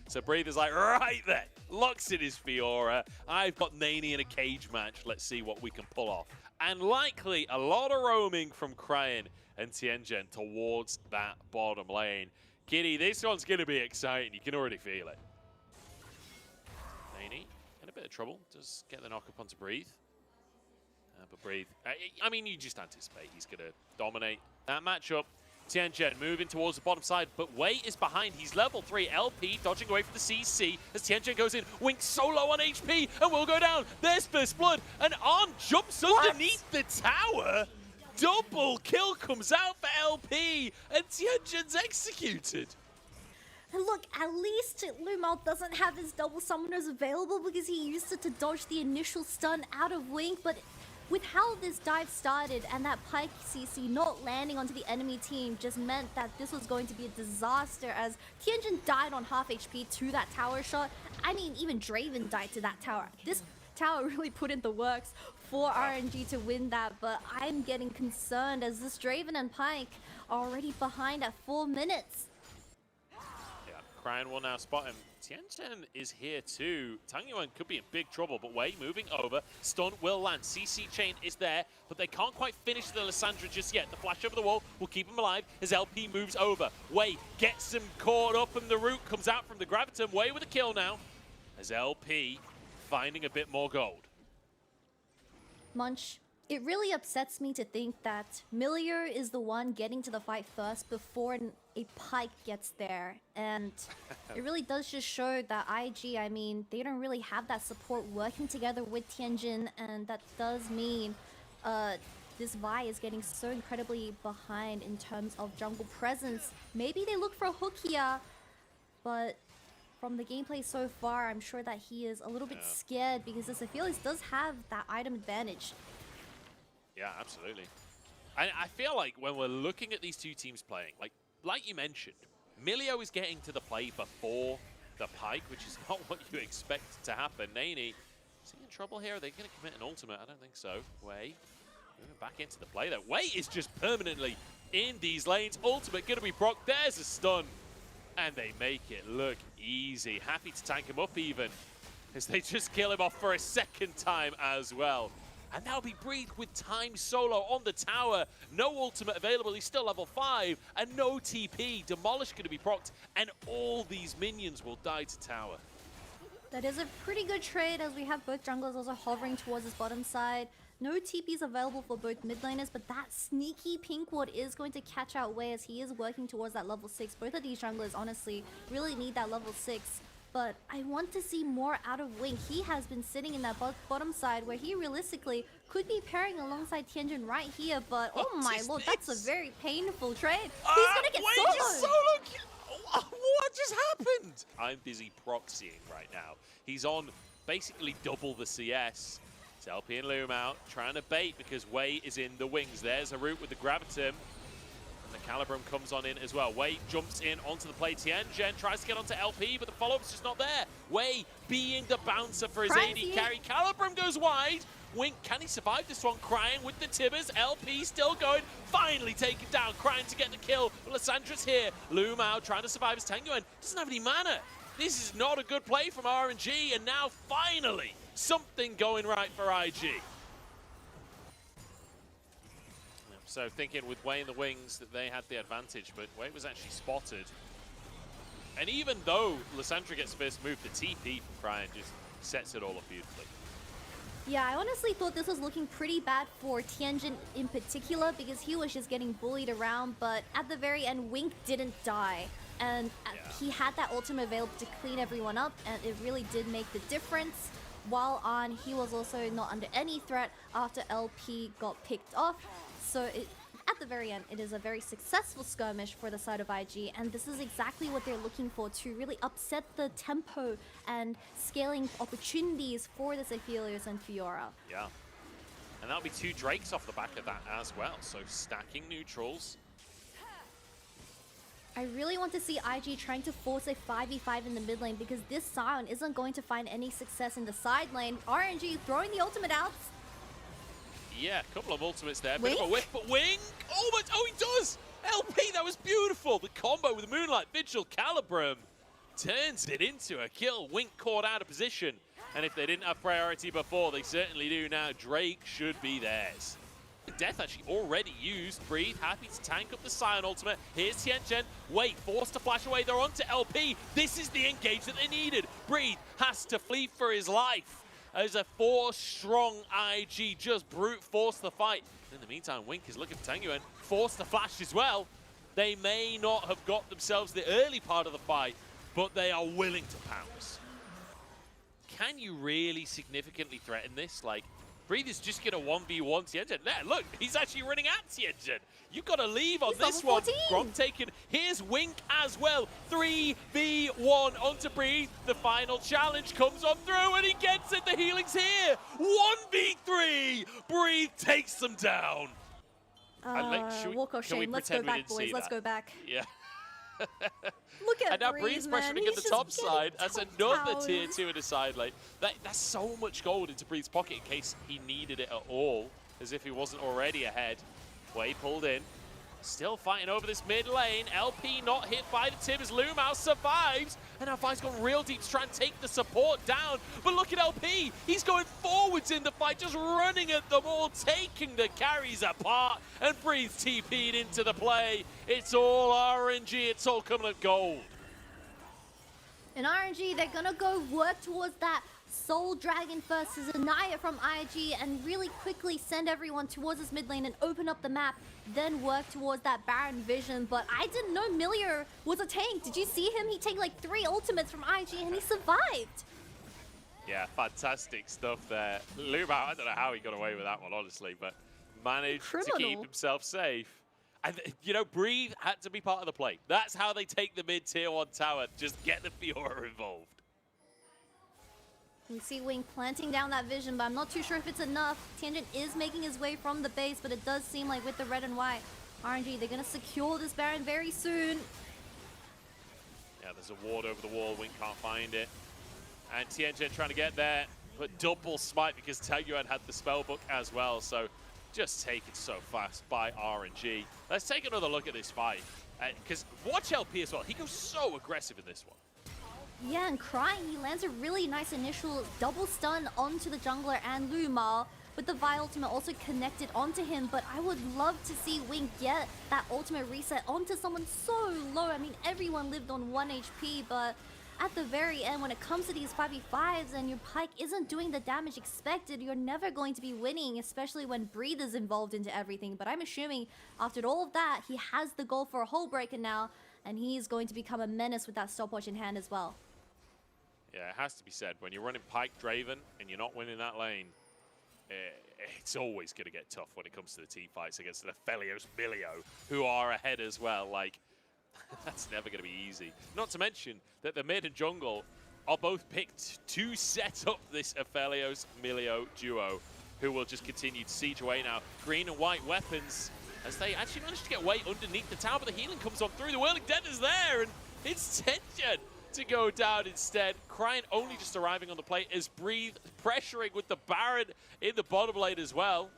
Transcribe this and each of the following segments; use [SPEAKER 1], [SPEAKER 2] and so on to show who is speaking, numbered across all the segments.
[SPEAKER 1] So Breathless like, right then, locks in his Fiora. I've got Nani in a cage match. Let's see what we can pull off. And likely a lot of roaming from Cryan and Tianjin towards that bottom lane. Kitty, this one's going to be exciting. You can already feel it. Nani in a bit of trouble. Does get the knock up onto Breathe. But Breathe, I mean, you just anticipate he's going to dominate that matchup. Tianjin moving towards the bottom side, but Wei is behind. He's level 3. LP dodging away from the CC as Tianjin goes in. Wink so low on HP and will go down. There's First Blood, and On jumps underneath the tower. Double kill comes out for LP, and Tianjin's executed.
[SPEAKER 2] And look, at least Lumao doesn't have his double summoners available because he used it to dodge the initial stun out of Wink, but with how this dive started and that Pyke CC not landing onto the enemy team just meant that this was going to be a disaster as Tianjin died on half HP to that tower shot. I mean, even Draven died to that tower. This tower really put in the works for RNG to win that, but I'm getting concerned as this Draven and Pyke are already behind at 4 minutes.
[SPEAKER 1] Yeah, Cryan will now spot him. Tianjin is here too. Tang Yuan could be in big trouble, but Wei moving over. Stun will land. CC chain is there, but they can't quite finish the Lissandra just yet. The flash over the wall will keep him alive as LP moves over. Wei gets him caught up and the root comes out from the Graviton. Wei with a kill now as LP finding a bit more gold.
[SPEAKER 2] Munch, it really upsets me to think that Millier is the one getting to the fight first before a Pyke gets there. And it really does just show that IG, I mean, they don't really have that support working together with Tianjin, and that does mean this Vi is getting so incredibly behind in terms of jungle presence. Maybe they look for a hook here, but from the gameplay so far, I'm sure that he is a little bit scared because this Aphelios does have that item advantage.
[SPEAKER 1] Yeah, absolutely. And I feel like when we're looking at these two teams playing, like you mentioned, Milio is getting to the play before the Pyke, which is not what you expect to happen. Nani, is he in trouble here? Are they going to commit an ultimate? I don't think so. Wei, moving back into the play there. Wei is just permanently in these lanes. Ultimate going to be proc. There's a stun. And they make it look easy. Happy to tank him up even, as they just kill him off for a second time as well. And that'll be Breathe with time solo on the tower. No ultimate available, he's still level 5. And no TP. Demolish going to be procced, and all these minions will die to tower.
[SPEAKER 2] That is a pretty good trade as we have both junglers also hovering towards his bottom side. No TPs available for both mid laners, but that sneaky pink ward is going to catch out Wei as he is working towards that level 6. Both of these junglers honestly really need that level 6. But I want to see more out of Wink. He has been sitting in that bottom side where he realistically could be pairing alongside Tianjin right here. But oh my lord, that's a very painful trade. He's gonna get soloed.
[SPEAKER 1] What just happened? I'm busy proxying right now. He's on basically double the CS. It's LP and Loom out, trying to bait because Wei is in the wings. There's a root with the Graviton. And the Calibrum comes on in as well. Wei jumps in onto the play. Tianjin tries to get onto LP, but the follow-up's just not there. Wei being the bouncer for his AD carry. Calibrum goes wide. Wink, can he survive this one? Crying with the Tibbers. LP still going. Finally taken down. Crying to get the kill. But Lissandra's here. Loom out, trying to survive as Tang Yuan doesn't have any mana. This is not a good play from RNG. And now finally, something going right for IG. So thinking with Wei in the wings that they had the advantage, but Wei was actually spotted. And even though Lissandra gets first move, the TP from Cryan just sets it all up beautifully.
[SPEAKER 2] Yeah, I honestly thought this was looking pretty bad for Tianjin in particular because he was just getting bullied around, but at the very end, Wink didn't die. And he had that ultimate available to clean everyone up, and it really did make the difference. While on, he was also not under any threat after LP got picked off. So at the very end, it is a very successful skirmish for the side of IG, and this is exactly what they're looking for to really upset the tempo and scaling opportunities for this Aphelios and Fiora.
[SPEAKER 1] Yeah, and that'll be 2 Drakes off the back of that as well, so stacking neutrals.
[SPEAKER 2] I really want to see IG trying to force a 5v5 in the mid lane because this Sion isn't going to find any success in the side lane. RNG throwing the ultimate out.
[SPEAKER 1] Yeah, a couple of ultimates there. Bit of a whiff, but Wing almost. Oh, he does! LP, that was beautiful. The combo with Moonlight, Vigil, Calibrum. turns it into a kill. Wink caught out of position. And if they didn't have priority before, they certainly do now. Drake should be theirs. Death actually already used. Breathe, happy to tank up the Sion ultimate. Here's Tianchen. Wait, forced to flash away. They're on to LP. This is the engage that they needed. Breathe has to flee for his life. As a 4-strong IG just brute force the fight. In the meantime, Wink is looking for Tanguyen. Forced to flash as well. They may not have got themselves the early part of the fight, but they are willing to pounce. Can you really significantly threaten this? Like, Breathe is just going to 1v1 Tianchen. There, look, he's actually running at Tianchen. You've got to leave on this one. Grom taken. Here's Wink as well. 3v1 onto Breathe. The final challenge comes on through, and he gets it. The healing's here. 1v3. Breathe takes them down.
[SPEAKER 2] Walk of shame. Let's go back, boys. Let's go back.
[SPEAKER 1] Yeah.
[SPEAKER 2] Look at
[SPEAKER 1] and now
[SPEAKER 2] Breeze,
[SPEAKER 1] Breeze pressuring at the top side. That's another tier 2 in the side lane. That's so much gold into Breeze's pocket in case he needed it at all, as if he wasn't already ahead. Way pulled in. Still fighting over this mid lane. LP not hit by the tip as Lumao survives. And now Vi's gone real deep to try and take the support down. But look at LP. He's going forwards in the fight, just running at them all, taking the carries apart. And Breathe TP'd into the play. It's all RNG. It's all coming at gold.
[SPEAKER 2] In RNG, they're going to go work towards that Soul Dragon versus Anaya from IG and really quickly send everyone towards this mid lane and open up the map, then work towards that Baron Vision. But I didn't know Milio was a tank. Did you see him? He take like 3 ultimates from IG and he survived.
[SPEAKER 1] Yeah, fantastic stuff there. Lumao, I don't know how he got away with that one, honestly, but managed to keep himself safe. And, you know, Breathe had to be part of the play. That's how they take the mid-tier 1 tower. Just get the Fiora involved.
[SPEAKER 2] We see Wing planting down that vision, but I'm not too sure if it's enough. Tianjin is making his way from the base, but it does seem like with the red and white, RNG, they're going to secure this Baron very soon.
[SPEAKER 1] Yeah, there's a ward over the wall. Wing can't find it. And Tianjin trying to get there, but double smite because Taguyen had the spellbook as well. So just taken so fast by RNG. Let's take another look at this fight. Because watch LP as well. He goes so aggressive in this one.
[SPEAKER 2] Yeah, and Crying, he lands a really nice initial double stun onto the jungler and Lumao, with the Vi ultimate also connected onto him. But I would love to see Wing get that ultimate reset onto someone so low. I mean, everyone lived on 1 HP, but at the very end, when it comes to these 5v5s and your Pyke isn't doing the damage expected, you're never going to be winning, especially when Breathe is involved into everything. But I'm assuming after all of that, he has the goal for a Hull Breaker now, and he's going to become a menace with that stopwatch in hand as well.
[SPEAKER 1] Yeah, it has to be said, when you're running Pyke Draven and you're not winning that lane, it's always going to get tough when it comes to the team fights against the Felios Milio, who are ahead as well. Like, that's never going to be easy. Not to mention that the mid and jungle are both picked to set up this Aphelios Milio duo, who will just continue to siege away now. Green and white weapons, as they actually managed to get away underneath the tower, but the healing comes on through. The Whirling Death is there, and it's Tension to go down instead. Crying only just arriving on the plate as Breathe pressuring with the Baron in the bottom lane as well.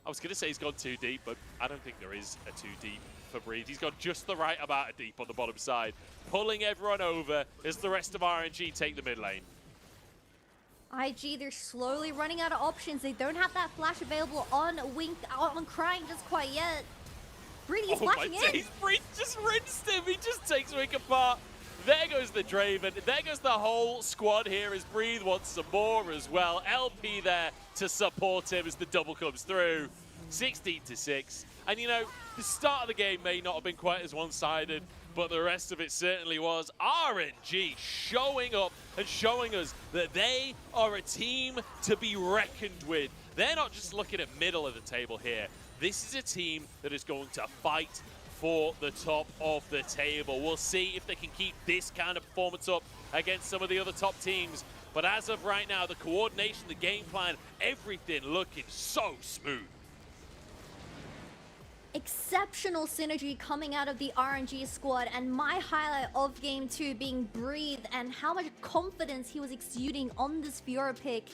[SPEAKER 1] I was going to say he's gone too deep, but I don't think there is a too deep for Breathe. He's got just the right amount of deep on the bottom side, pulling everyone over as the rest of RNG take the mid lane.
[SPEAKER 2] IG, they're slowly running out of options. They don't have that flash available on Wink, on Crying just quite yet. Breathe, he's flashing in.
[SPEAKER 1] Breathe just rinsed him. He just takes Wink apart. There goes the Draven. There goes the whole squad here as Breathe wants some more as well. LP there to support him as the double comes through. 16-6. And you know, the start of the game may not have been quite as one-sided, but the rest of it certainly was. RNG showing up and showing us that they are a team to be reckoned with. They're not just looking at middle of the table here. This is a team that is going to fight for the top of the table. We'll see if they can keep this kind of performance up against some of the other top teams. But as of right now, the coordination, the game plan, everything looking so smooth.
[SPEAKER 2] Exceptional synergy coming out of the RNG squad, and my highlight of Game 2 being Breathe and how much confidence he was exuding on this Fiora pick,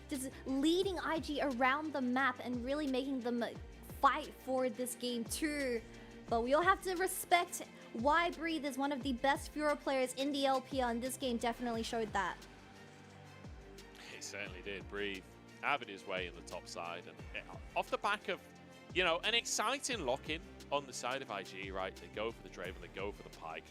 [SPEAKER 2] just leading IG around the map and really making them fight for this Game 2. But we all have to respect why Breathe is one of the best Furo players in the LPL, and this game definitely showed that.
[SPEAKER 1] He certainly did. Breathe having his way in the top side, and off the back of, you know, an exciting lock-in on the side of IG, right? They go for the Draven, they go for the Pike.